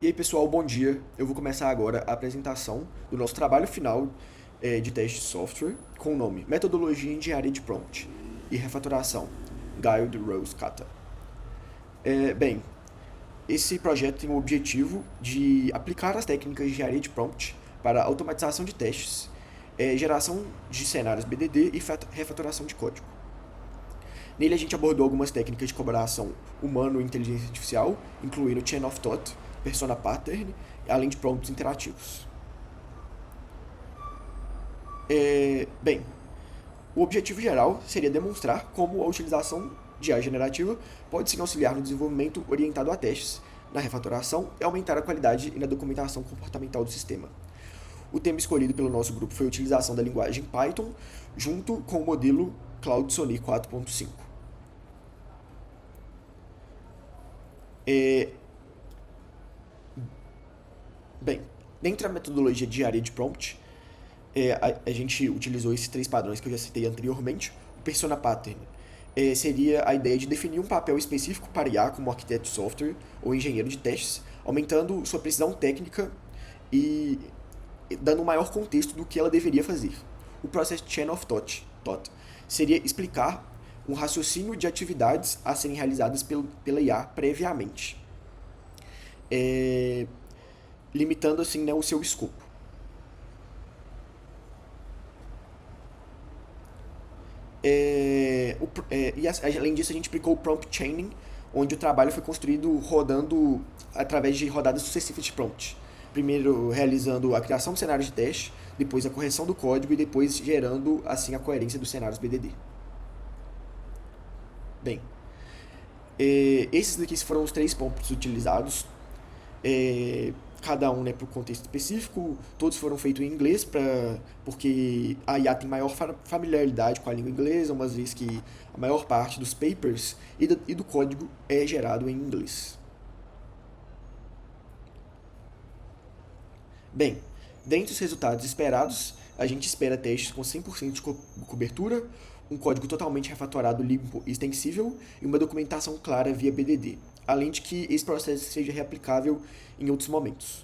E aí, pessoal, bom dia. Eu vou começar agora a apresentação do nosso trabalho final de teste de software com o nome Metodologia em Engenharia de Prompt e Refatoração, Guide Rose Kata. Bem, esse projeto tem o objetivo de aplicar as técnicas de engenharia de prompt para automatização de testes, geração de cenários BDD e refatoração de código. Nele a gente abordou algumas técnicas de colaboração humano e inteligência artificial, incluindo Chain of Thought, Persona Pattern, além de prompts interativos. Bem, o objetivo geral seria demonstrar como a utilização de IA generativa pode sim auxiliar no desenvolvimento orientado a testes, na refatoração e aumentar a qualidade e na documentação comportamental do sistema. O tema escolhido pelo nosso grupo foi a utilização da linguagem Python junto com o modelo Cloud Sony 4.5. Bem, dentro da metodologia de engenharia de prompt, a gente utilizou esses três padrões que eu já citei anteriormente. O Persona Pattern seria a ideia de definir um papel específico para IA como arquiteto de software ou engenheiro de testes, aumentando sua precisão técnica e dando um maior contexto do que ela deveria fazer. O Process Chain of Thought seria explicar um raciocínio de atividades a serem realizadas pela IA previamente, limitando assim, né, o seu escopo. E além disso, a gente aplicou o Prompt Chaining, onde o trabalho foi construído rodando através de rodadas sucessivas de prompt. Primeiro realizando a criação do cenário de teste, depois a correção do código e depois gerando assim a coerência dos cenários BDD. Bem, esses daqui foram os três prompts utilizados, cada um, né, para o contexto específico. Todos foram feitos em inglês, porque a IA tem maior familiaridade com a língua inglesa, uma vez que a maior parte dos papers e do código é gerado em inglês. Bem, dentre os resultados esperados, a gente espera testes com 100% de cobertura, um código totalmente refatorado, limpo e extensível e uma documentação clara via BDD, além de que esse processo seja reaplicável em outros momentos.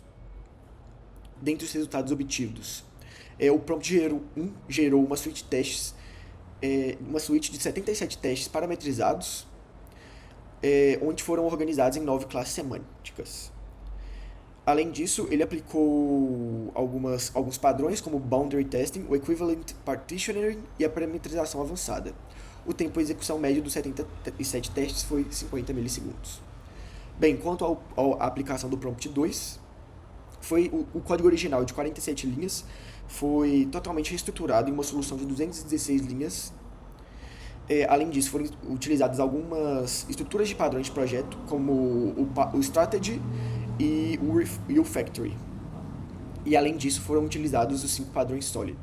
Dentre os resultados obtidos, o Prompt 1 gerou uma suite de testes, uma suite de 77 testes parametrizados, onde foram organizados em 9 classes semânticas. Além disso, ele aplicou alguns padrões como Boundary Testing, o Equivalent Partitioning e a parametrização avançada. O tempo de execução médio dos 77 testes foi 50 milissegundos. Bem, quanto à aplicação do Prompt 2, foi o código original de 47 linhas foi totalmente reestruturado em uma solução de 216 linhas. Além disso, foram utilizadas algumas estruturas de padrões de projeto, como o Strategy e o Factory. E além disso, foram utilizados os 5 padrões Solid,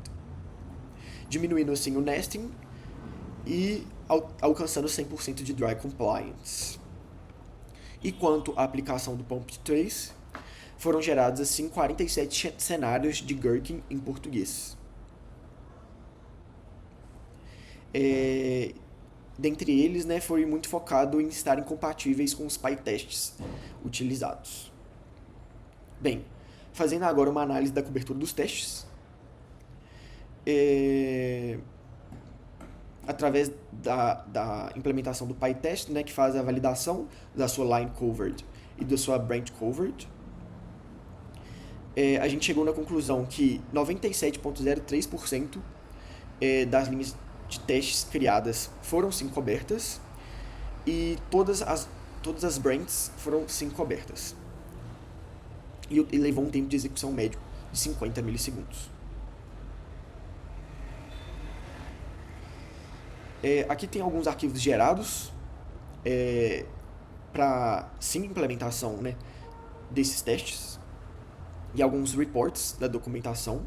diminuindo assim o nesting e alcançando 100% de dry compliance. E quanto à aplicação do Prompt 3, foram gerados assim 47 cenários de Gherkin em português. Dentre eles, né, foi muito focado em estarem compatíveis com os PyTests utilizados. Bem, fazendo agora uma análise da cobertura dos testes, através da implementação do PyTest, né, que faz a validação da sua line covered e da sua branch covered, a gente chegou na conclusão que 97,03% das linhas de testes criadas foram sim cobertas e todas as branches foram sim cobertas. E levou um tempo de execução médio de 50 milissegundos. Aqui tem alguns arquivos gerados para sim implementação, né, desses testes e alguns reports da documentação.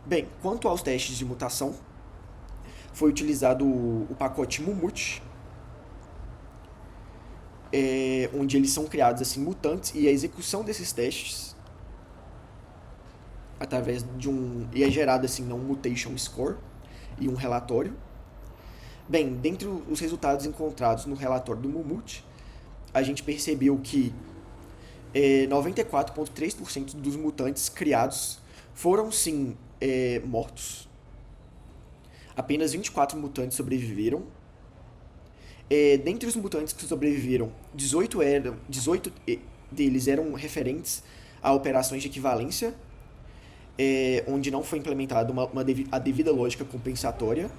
Bem, quanto aos testes de mutação, foi utilizado o pacote Mumut, onde eles são criados assim mutantes e a execução desses testes através e é gerado assim um mutation score e um relatório. Bem, dentre os resultados encontrados no relatório do Mumut, a gente percebeu que 94,3% dos mutantes criados foram sim mortos. Apenas 24 mutantes sobreviveram. Dentre os mutantes que sobreviveram, 18 deles eram referentes a operações de equivalência, onde não foi implementada a devida lógica compensatória,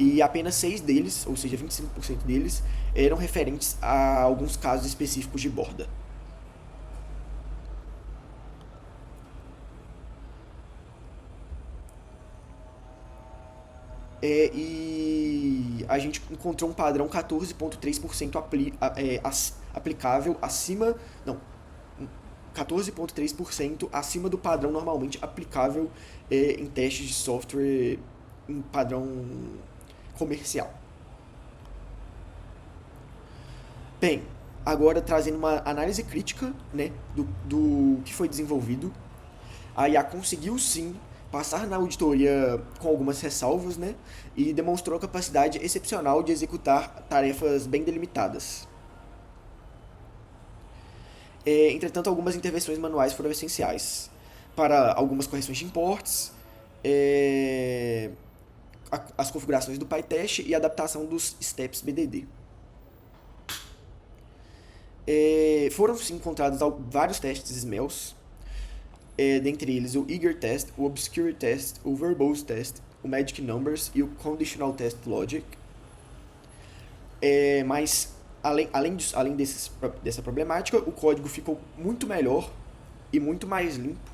e apenas 6 deles, ou seja, 25% deles, eram referentes a alguns casos específicos de borda. E a gente encontrou um padrão 14,3% aplicável acima. Não, 14,3% acima do padrão normalmente aplicável em testes de software em padrão comercial. Bem, agora trazendo uma análise crítica, né, do que foi desenvolvido, a IA conseguiu sim passar na auditoria com algumas ressalvas, né, e demonstrou a capacidade excepcional de executar tarefas bem delimitadas. Entretanto, algumas intervenções manuais foram essenciais para algumas correções de imports, as configurações do PyTest e a adaptação dos steps BDD. Foram sim encontrados vários testes smells, dentre eles o Eager Test, o Obscure Test, o Verbose Test, o Magic Numbers e o Conditional Test Logic. Mas, além dessa problemática, o código ficou muito melhor e muito mais limpo.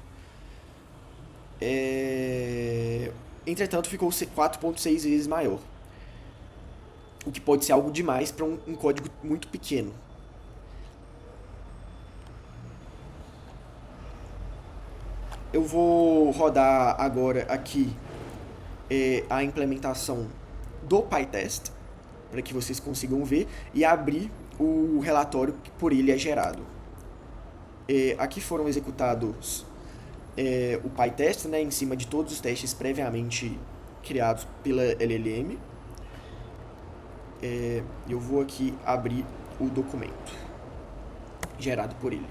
Entretanto, ficou 4,6 vezes maior, o que pode ser algo demais para um código muito pequeno. Eu vou rodar agora aqui a implementação do PyTest, para que vocês consigam ver, e abrir o relatório que por ele é gerado. Aqui foram executados o PyTest, né, em cima de todos os testes previamente criados pela LLM. Eu vou aqui abrir o documento gerado por ele.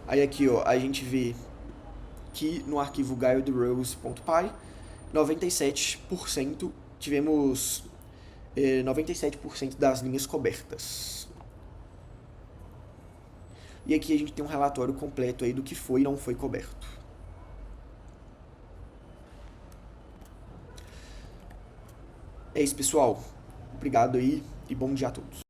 Aí aqui, ó, a gente vê que no arquivo guildrules.py, 97% tivemos 97% das linhas cobertas. E aqui a gente tem um relatório completo aí do que foi e não foi coberto. É isso, pessoal. Obrigado aí e bom dia a todos.